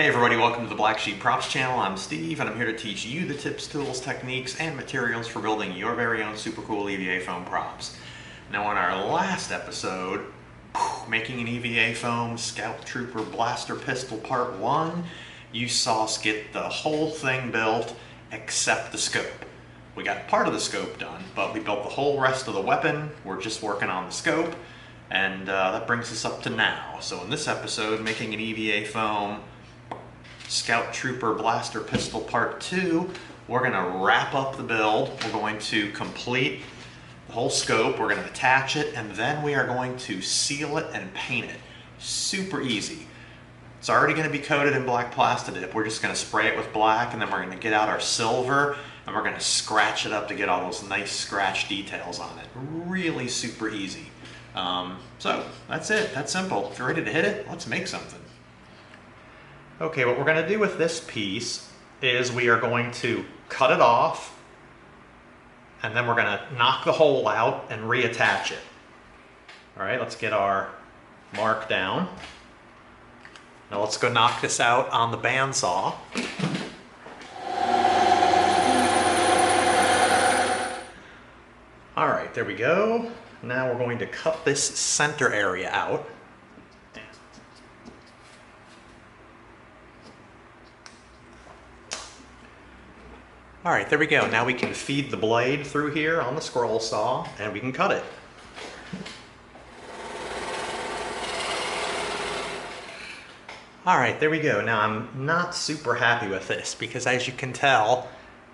Hey everybody, welcome to the Black Sheep Props channel. I'm Steve and I'm here to teach you the tips, tools, techniques, and materials for building your very own super cool EVA foam props. Now in our last episode, making an EVA foam Scout Trooper Blaster Pistol Part 1, you saw us get the whole thing built except the scope. We got part of the scope done, but we built the whole rest of the weapon. We're just working on the scope, and that brings us up to now. So in this episode, making an EVA foam Scout Trooper Blaster Pistol Part 2, we're going to wrap up the build. We're going to complete the whole scope, we're going to attach it, and then we are going to seal it and paint it. Super easy. It's already going to be coated in black Plastidip. We're just going to spray it with black, and then we're going to get out our silver, and we're going to scratch it up to get all those nice scratch details on it. Really super easy. So that's it. That's simple. If you're ready to hit it, let's make something. Okay, what we're going to do with this piece is we are going to cut it off, and then we're going to knock the hole out and reattach it. All right, let's get our mark down. Now let's go knock this out on the bandsaw. All right, there we go. Now we're going to cut this center area out. All right, there we go. Now we can feed the blade through here on the scroll saw, and we can cut it. All right, there we go. Now I'm not super happy with this because, as you can tell,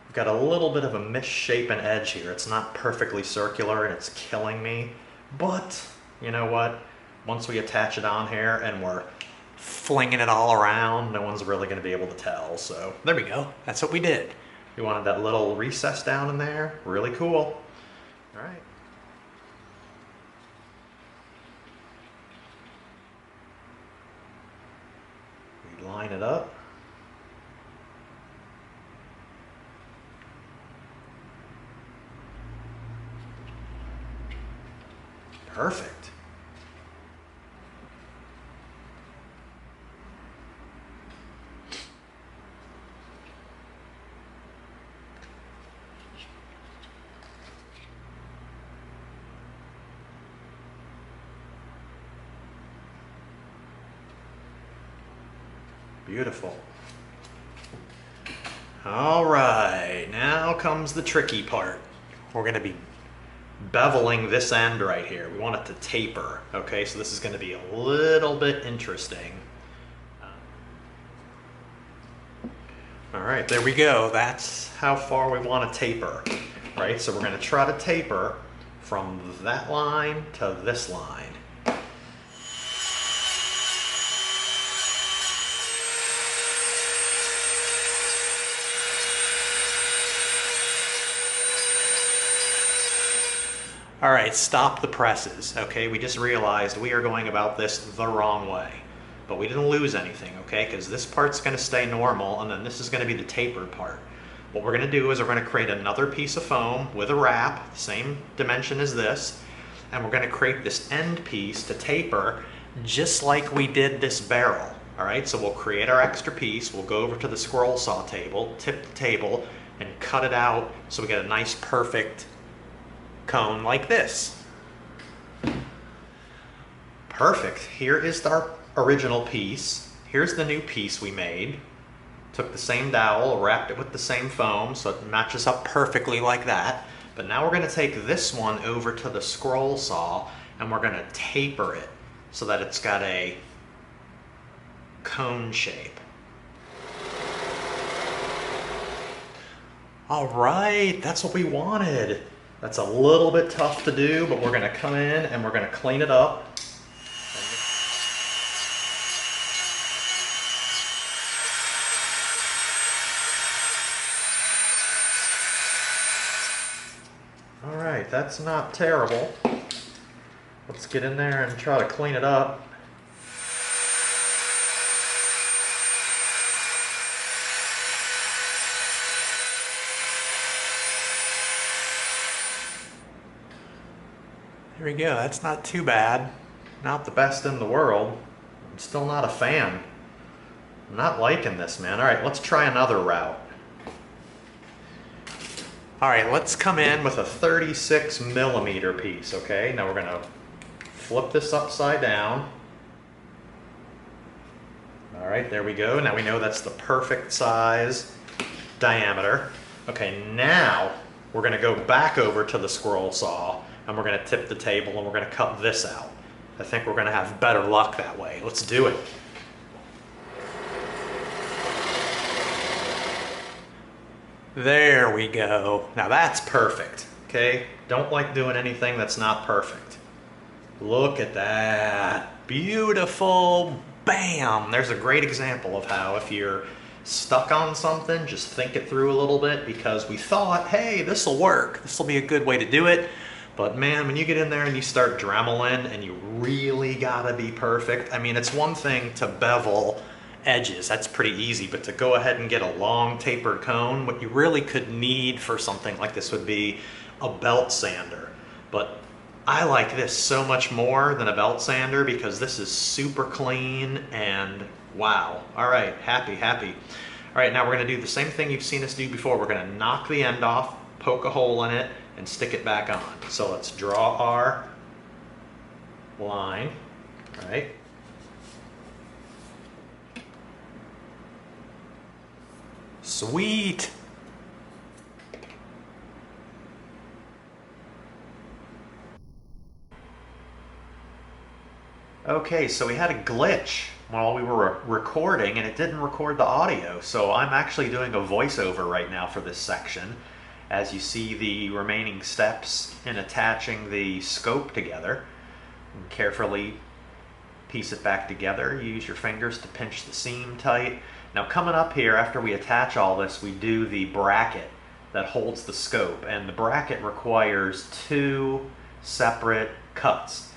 I've got a little bit of a misshapen edge here. It's not perfectly circular and it's killing me. But you know what? Once we attach it on here and we're flinging it all around, no one's really going to be able to tell. So there we go. That's what we did. We wanted that little recess down in there. Really cool. All right. We line it up. Perfect. Beautiful. All right, now comes the tricky part. We're going to be beveling this end right here. We want it to taper. Okay, so this is going to be a little bit interesting. All right, there we go. That's how far we want to taper. Right, so we're going to try to taper from that line to this line. All right, stop the presses, okay? We just realized we are going about this the wrong way, but we didn't lose anything, okay? Because this part's gonna stay normal, and then this is gonna be the tapered part. What we're gonna do is we're gonna create another piece of foam with a wrap, the same dimension as this, and we're gonna create this end piece to taper just like we did this barrel, all right? So we'll create our extra piece, we'll go over to the scroll saw table, tip the table, and cut it out so we get a nice perfect cone like this. Perfect. Here is our original piece. Here's the new piece we made. Took the same dowel, wrapped it with the same foam so it matches up perfectly like that. But now we're going to take this one over to the scroll saw and we're going to taper it so that it's got a cone shape. All right, that's what we wanted. That's a little bit tough to do, but we're going to come in and we're going to clean it up. All right, that's not terrible. Let's get in there and try to clean it up. There we go, that's not too bad. Not the best in the world. I'm still not a fan. I'm not liking this, man. All right, let's try another route. All right, let's come in with a 36 millimeter piece, okay? Now we're gonna flip this upside down. All right, there we go. Now we know that's the perfect size diameter. Okay, now we're gonna go back over to the scroll saw and we're gonna tip the table and we're gonna cut this out. I think we're gonna have better luck that way. Let's do it. There we go. Now that's perfect, okay? Don't like doing anything that's not perfect. Look at that. Beautiful. Bam! There's a great example of how if you're stuck on something, just think it through a little bit, because we thought, hey, this will work. This will be a good way to do it. But man, when you get in there and you start dremeling and you really gotta be perfect, I mean, it's one thing to bevel edges, that's pretty easy, but to go ahead and get a long tapered cone, what you really could need for something like this would be a belt sander. But I like this so much more than a belt sander because this is super clean and wow. All right, happy. All right, now we're gonna do the same thing you've seen us do before. We're gonna knock the end off, poke a hole in it, and stick it back on. So let's draw our line, right? Sweet. Okay, so we had a glitch while we were recording and it didn't record the audio. So I'm actually doing a voiceover right now for this section as you see the remaining steps in attaching the scope together. And carefully piece it back together. Use your fingers to pinch the seam tight. Now coming up here, after we attach all this, we do the bracket that holds the scope, and the bracket requires two separate cuts.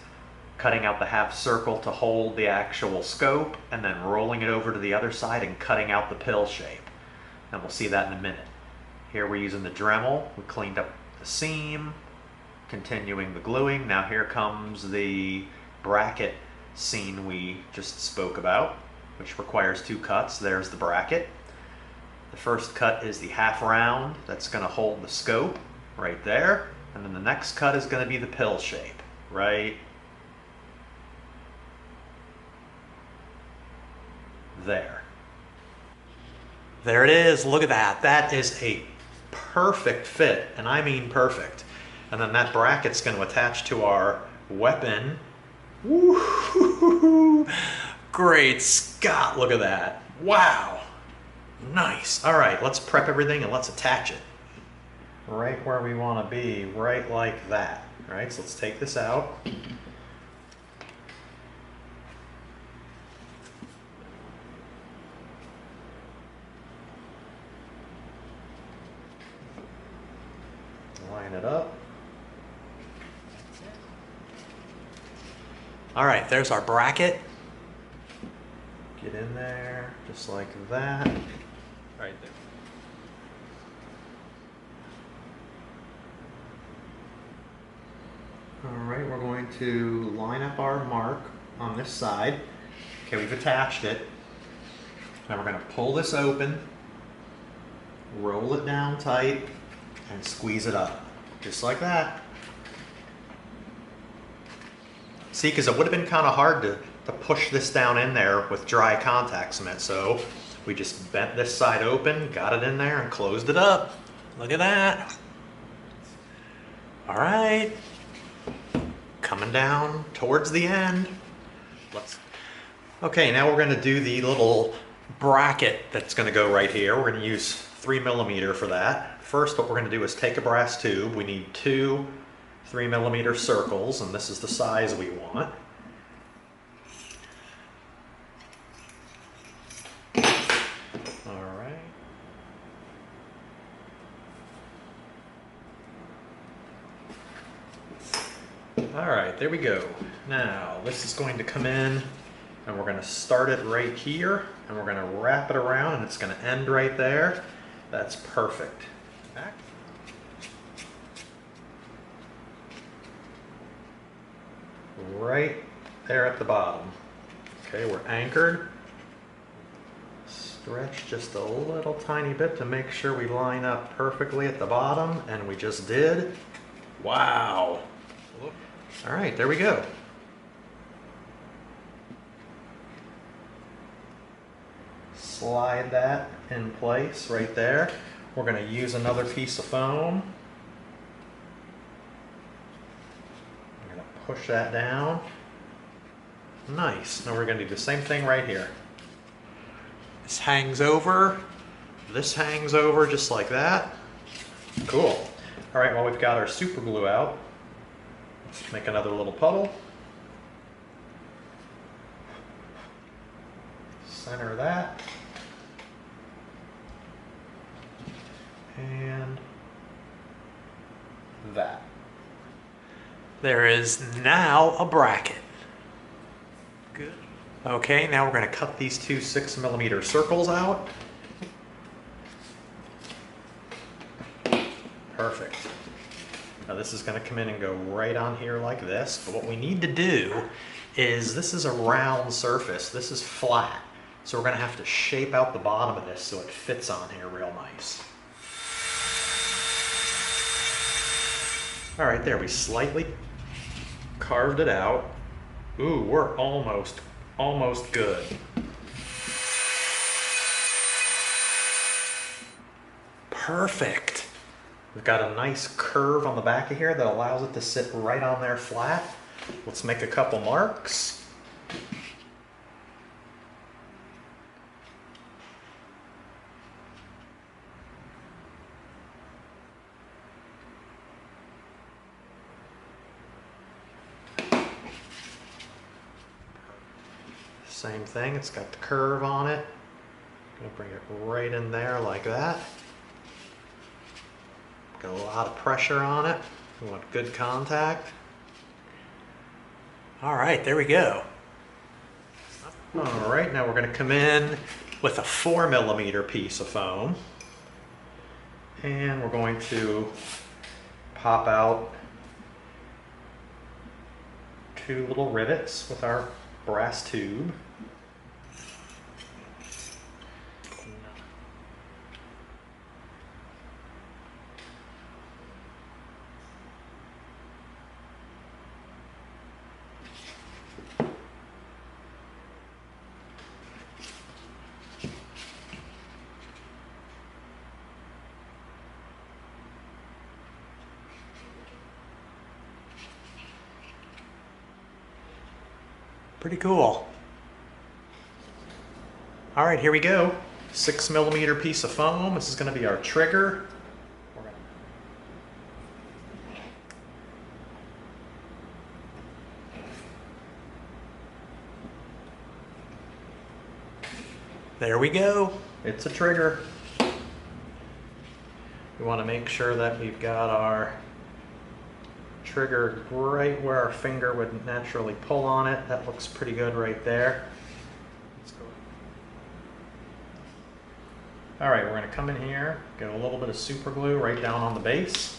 Cutting out the half circle to hold the actual scope, and then rolling it over to the other side and cutting out the pill shape. And we'll see that in a minute. Here we're using the Dremel. We cleaned up the seam, continuing the gluing. Now here comes the bracket scene we just spoke about, which requires two cuts. There's the bracket. The first cut is the half round. That's going to hold the scope right there. And then the next cut is going to be the pill shape, right there. There it is. Look at that. That is a perfect fit, and I mean perfect. And then that bracket's going to attach to our weapon. Woo-hoo-hoo-hoo. Great Scott, look at that. Wow. Nice. All right, let's prep everything and let's attach it. Right where we want to be, right like that. All right, so let's take this out. Line it up. All right, there's our bracket. Get in there, just like that. Right there. All right, we're going to line up our mark on this side. Okay, we've attached it. Now we're going to pull this open, roll it down tight, and squeeze it up, just like that. See, because it would have been kind of hard to push this down in there with dry contact cement, so we just bent this side open, got it in there, and closed it up. Look at that. All right, coming down towards the end. Okay, now we're going to do the little bracket that's going to go right here. We're going to use 3 millimeter for that. First, what we're going to do is take a brass tube. We need two 3 millimeter circles, and this is the size we want. All right, there we go. Now, this is going to come in, and we're going to start it right here, and we're going to wrap it around, and it's going to end right there. That's perfect. Back. Right there at the bottom. Okay, we're anchored. Stretch just a little tiny bit to make sure we line up perfectly at the bottom, and we just did. Wow. All right, there we go. Slide that in place right there. We're going to use another piece of foam. I'm going to push that down. Nice. Now we're going to do the same thing right here. This hangs over. This hangs over just like that. Cool. All right, well, we've got our super glue out. Let's make another little puddle. Center that. And that. There is now a bracket. Good. Okay, now we're going to cut these two 6mm circles out. Perfect. Now this is going to come in and go right on here like this, but what we need to do is, this is a round surface, this is flat, so we're going to have to shape out the bottom of this so it fits on here real nice. All right, there, we slightly carved it out. Ooh, we're almost good. Perfect. We've got a nice curve on the back of here that allows it to sit right on there flat. Let's make a couple marks. Same thing, it's got the curve on it. I'm gonna bring it right in there like that. Got a lot of pressure on it. We want good contact. All right, there we go. All right, now we're gonna come in with a 4mm piece of foam. And we're going to pop out 2 little rivets with our brass tube. Pretty cool. All right, here we go. 6mm piece of foam. This is going to be our trigger. There we go. It's a trigger. We want to make sure that we've got our trigger right where our finger would naturally pull on it. That looks pretty good right there. Let's go. All right, we're going to come in here, get a little bit of super glue right down on the base.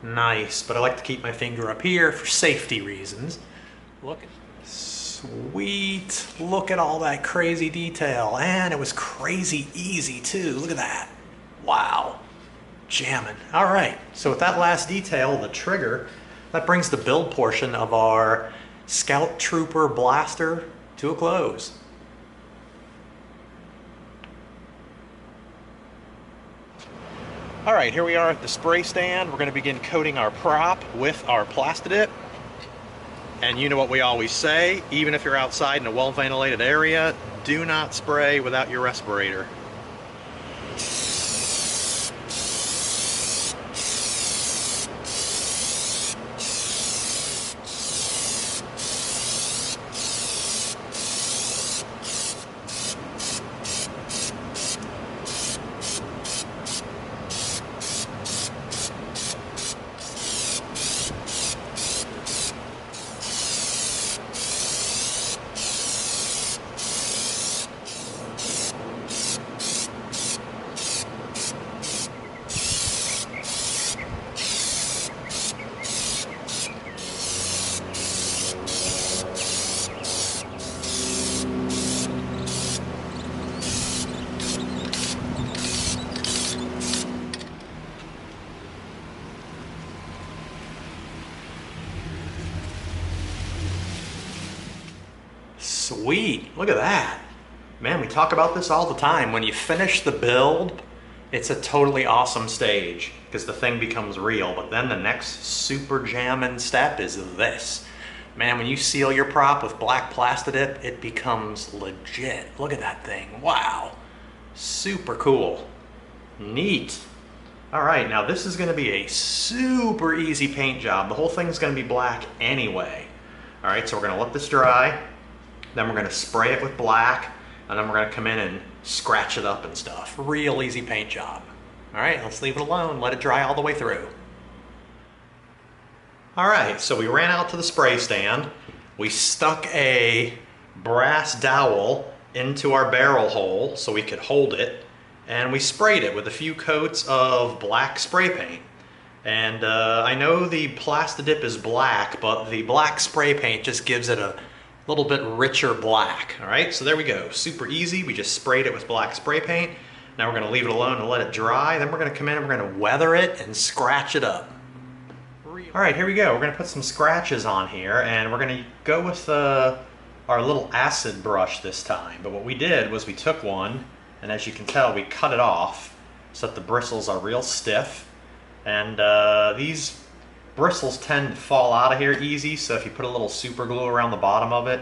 Nice, but I like to keep my finger up here for safety reasons. Look at sweet. Look at all that crazy detail. And it was crazy easy too. Look at that. Wow. Jamming. All right. So with that last detail, the trigger, that brings the build portion of our Scout Trooper blaster to a close. All right, here we are at the spray stand. We're going to begin coating our prop with our Plastidip. And you know what we always say, even if you're outside in a well-ventilated area, do not spray without your respirator. Sweet, look at that. Man, we talk about this all the time. When you finish the build, it's a totally awesome stage because the thing becomes real. But then the next super jamming step is this. Man, when you seal your prop with black Plastidip, it becomes legit. Look at that thing, wow. Super cool, neat. All right, now this is gonna be a super easy paint job. The whole thing's gonna be black anyway. All right, so we're gonna let this dry, then we're gonna spray it with black, and then we're gonna come in and scratch it up and stuff. Real easy paint job. All right, let's leave it alone, let it dry all the way through. All right, so we ran out to the spray stand. We stuck a brass dowel into our barrel hole so we could hold it, and we sprayed it with a few coats of black spray paint. And I know the Plastidip is black, but the black spray paint just gives it a little bit richer black. All right, so there we go, super easy. We just sprayed it with black spray paint. Now we're gonna leave it alone and let it dry. Then we're gonna come in and we're gonna weather it and scratch it up. All right, here we go. We're gonna put some scratches on here, and we're gonna go with our little acid brush this time. But what we did was we took one, and as you can tell, we cut it off so that the bristles are real stiff. And these bristles tend to fall out of here easy, so if you put a little super glue around the bottom of it,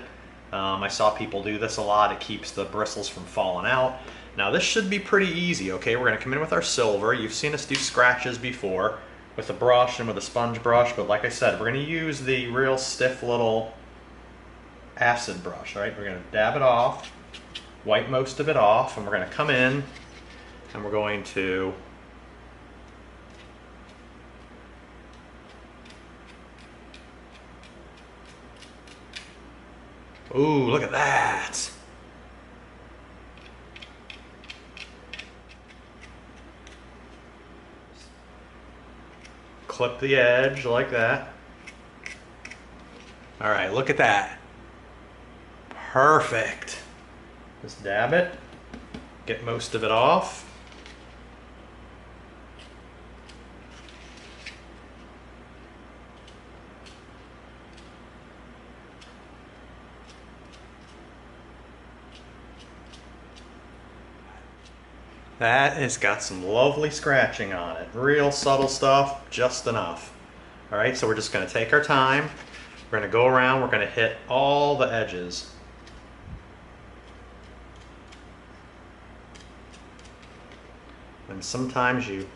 I saw people do this a lot, it keeps the bristles from falling out. Now this should be pretty easy, okay? We're gonna come in with our silver. You've seen us do scratches before with a brush and with a sponge brush, but like I said, we're gonna use the real stiff little acid brush, all right? We're gonna dab it off, wipe most of it off, and we're gonna come in and we're going to ooh, look at that. Clip the edge like that. All right, look at that. Perfect. Just dab it, get most of it off. That has got some lovely scratching on it. Real subtle stuff, just enough. All right, so we're just gonna take our time. We're gonna go around, we're gonna hit all the edges. And sometimes you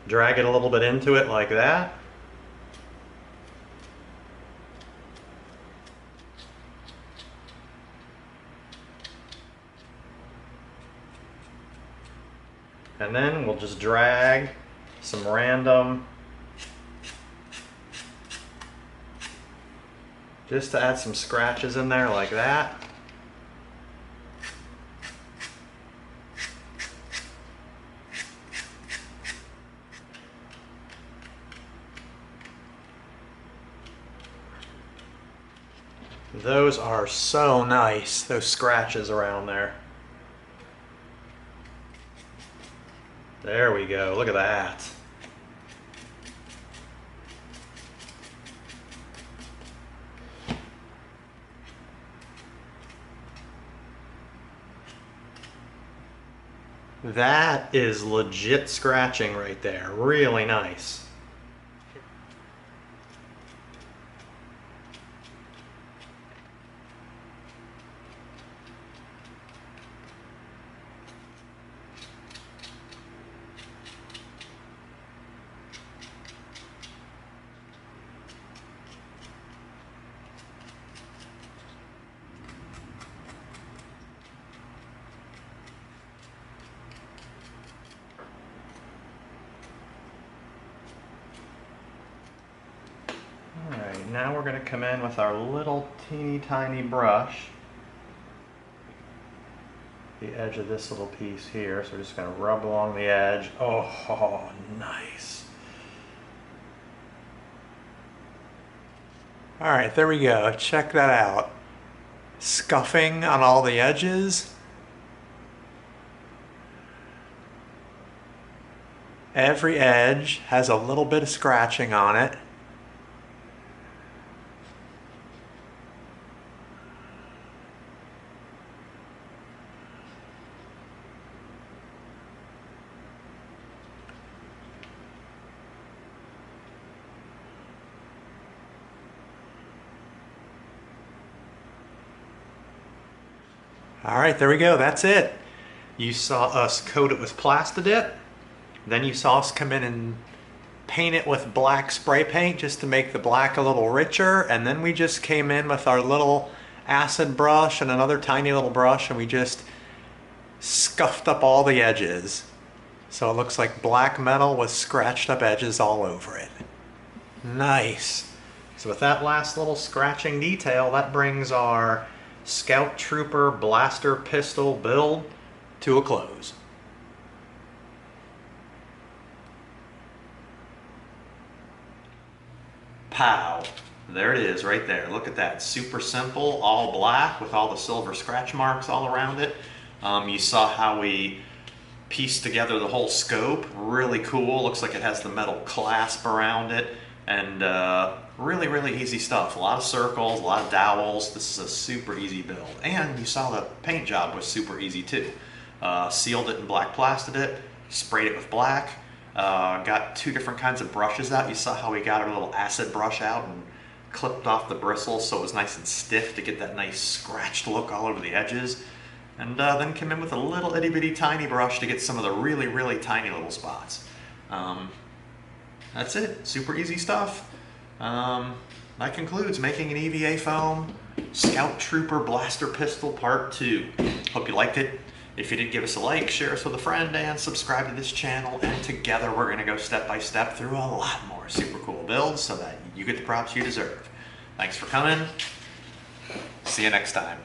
drag it a little bit into it like that. And then we'll just drag some random, just to add some scratches in there like that. Those are so nice, those scratches around there. There we go, look at that. That is legit scratching right there, really nice. Now we're going to come in with our little teeny tiny brush, the edge of this little piece here, so we're just going to rub along the edge. Oh, nice. All right, there we go. Check that out. Scuffing on all the edges. Every edge has a little bit of scratching on it. All right, there we go. That's it. You saw us coat it with Plastidip. Then you saw us come in and paint it with black spray paint just to make the black a little richer. And then we just came in with our little acid brush and another tiny little brush, and we just scuffed up all the edges. So it looks like black metal with scratched up edges all over it. Nice. So with that last little scratching detail, that brings our Scout Trooper Blaster Pistol build to a close. Pow. There it is right there. Look at that. Super simple, all black with all the silver scratch marks all around it. You saw how we pieced together the whole scope. Really cool. Looks like it has the metal clasp around it. And really, really easy stuff. A lot of circles, a lot of dowels. This is a super easy build. And you saw the paint job was super easy too. Sealed it in black Plastidip, sprayed it with black. Got two different kinds of brushes out. You saw how we got our little acid brush out and clipped off the bristles so it was nice and stiff to get that nice scratched look all over the edges. And then came in with a little itty bitty tiny brush to get some of the really, really tiny little spots. That's it. Super easy stuff. That concludes making an EVA foam Scout Trooper Blaster Pistol Part 2. Hope you liked it. If you did, give us a like, share us with a friend, and subscribe to this channel. And together we're going to go step by step through a lot more super cool builds so that you get the props you deserve. Thanks for coming. See you next time.